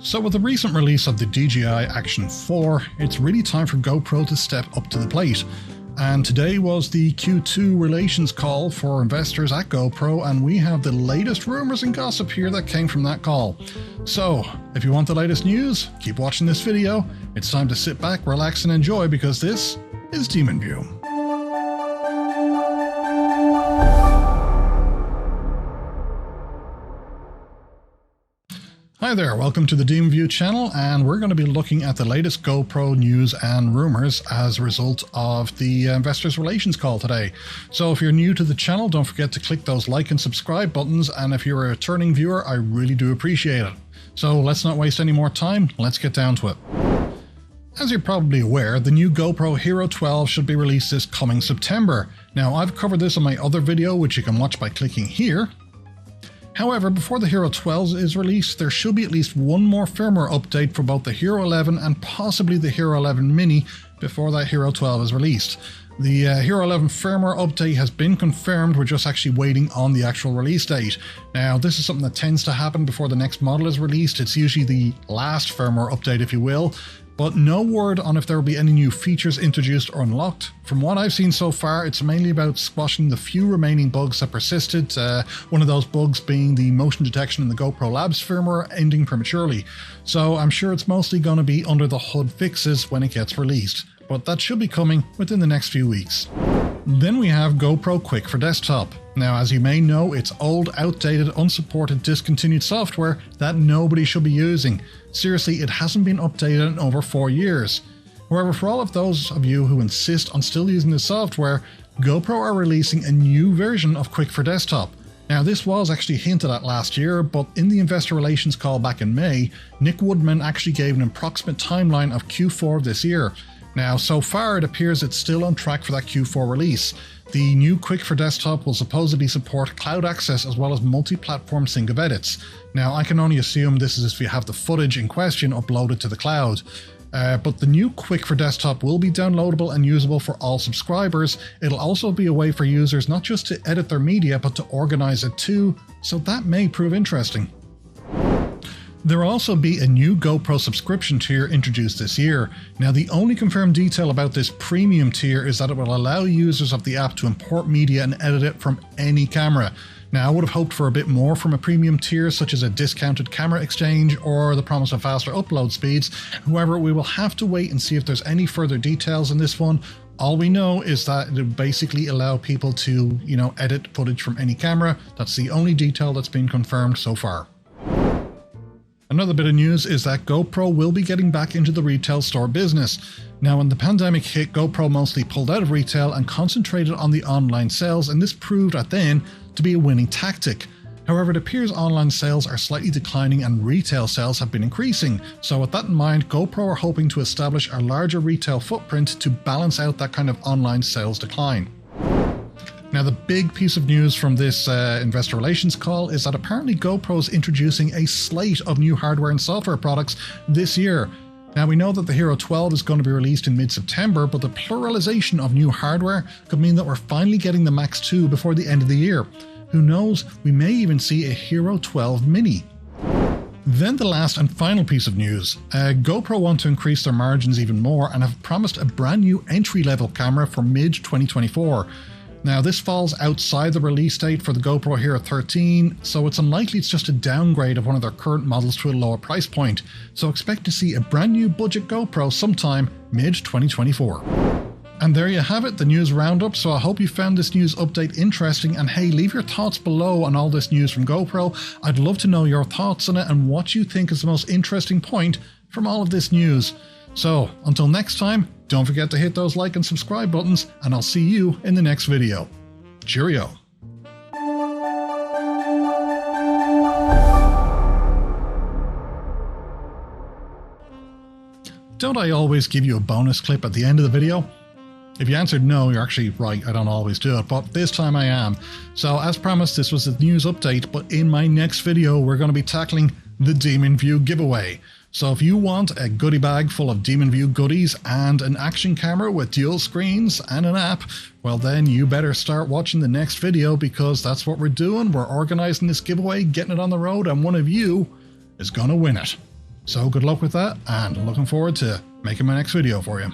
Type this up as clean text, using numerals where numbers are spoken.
So with the recent release of the DJI Action 4, it's really time for GoPro to step up to the plate. And today was the Q2 relations call for investors at GoPro, and we have the latest rumors and gossip here that came from that call. So, if you want the latest news, keep watching this video. It's time to sit back, relax, and enjoy, because this is DemonView. Hi there, welcome to the DemonView channel, and we're going to be looking at the latest GoPro news and rumors as a result of the investors relations call today. So if you're new to the channel, don't forget to click those like and subscribe buttons, and if you're a returning viewer, I really do appreciate it. So let's not waste any more time, let's get down to it. As you're probably aware, the new GoPro Hero 12 should be released this coming September. Now, I've covered this in my other video, which you can watch by clicking here. However, before the Hero 12 is released, there should be at least one more firmware update for both the Hero 11 and possibly the Hero 11 Mini before that Hero 12 is released. The Hero 11 firmware update has been confirmed, we're just actually waiting on the actual release date. Now, this is something that tends to happen before the next model is released. It's usually the last firmware update, if you will. But no word on if there will be any new features introduced or unlocked. From what I've seen so far, it's mainly about squashing the few remaining bugs that persisted, one of those bugs being the motion detection in the GoPro Labs firmware ending prematurely. So I'm sure it's mostly going to be under the hood fixes when it gets released, but that should be coming within the next few weeks. Then we have GoPro Quick for Desktop. Now, as you may know, it's old, outdated, unsupported, discontinued software that nobody should be using. Seriously, it hasn't been updated in over 4 years. However, for all of those of you who insist on still using the software, GoPro are releasing a new version of Quick for Desktop. Now, this was actually hinted at last year, but in the investor relations call back in May, Nick Woodman actually gave an approximate timeline of Q4 of this year. Now, so far it appears it's still on track for that Q4 release. The new Quick for Desktop will supposedly support cloud access as well as multi-platform sync of edits. Now, I can only assume this is if you have the footage in question uploaded to the cloud. But the new Quick for Desktop will be downloadable and usable for all subscribers. It'll also be a way for users not just to edit their media, but to organize it too, so that may prove interesting. There will also be a new GoPro subscription tier introduced this year. Now, the only confirmed detail about this premium tier is that it will allow users of the app to import media and edit it from any camera. Now, I would have hoped for a bit more from a premium tier, such as a discounted camera exchange or the promise of faster upload speeds. However, we will have to wait and see if there's any further details in this one. All we know is that it will basically allow people to, edit footage from any camera. That's the only detail that's been confirmed so far. Another bit of news is that GoPro will be getting back into the retail store business. Now, when the pandemic hit, GoPro mostly pulled out of retail and concentrated on the online sales, and this proved at then to be a winning tactic. However, it appears online sales are slightly declining and retail sales have been increasing. So with that in mind, GoPro are hoping to establish a larger retail footprint to balance out that kind of online sales decline. Now, the big piece of news from this investor relations call is that apparently GoPro is introducing a slate of new hardware and software products this year. Now, we know that the Hero 12 is going to be released in mid-September, but the pluralization of new hardware could mean that we're finally getting the Max 2 before the end of the year. Who knows, we may even see a Hero 12 Mini. Then the last and final piece of news. GoPro want to increase their margins even more and have promised a brand new entry-level camera for mid-2024. Now, this falls outside the release date for the GoPro Hero 13, so it's unlikely it's just a downgrade of one of their current models to a lower price point. So expect to see a brand new budget GoPro sometime mid-2024. And there you have it, the news roundup. So I hope you found this news update interesting, and hey, leave your thoughts below on all this news from GoPro. I'd love to know your thoughts on it and what you think is the most interesting point from all of this news. So, until next time, don't forget to hit those like and subscribe buttons, and I'll see you in the next video. Cheerio! Don't I always give you a bonus clip at the end of the video? If you answered no, you're actually right, I don't always do it, but this time I am. So as promised, this was the news update, but in my next video we're going to be tackling the DemonView giveaway. So if you want a goodie bag full of DemonView goodies and an action camera with dual screens and an app, well then you better start watching the next video, because that's what we're doing. We're organizing this giveaway, getting it on the road, and one of you is going to win it. So good luck with that, and looking forward to making my next video for you.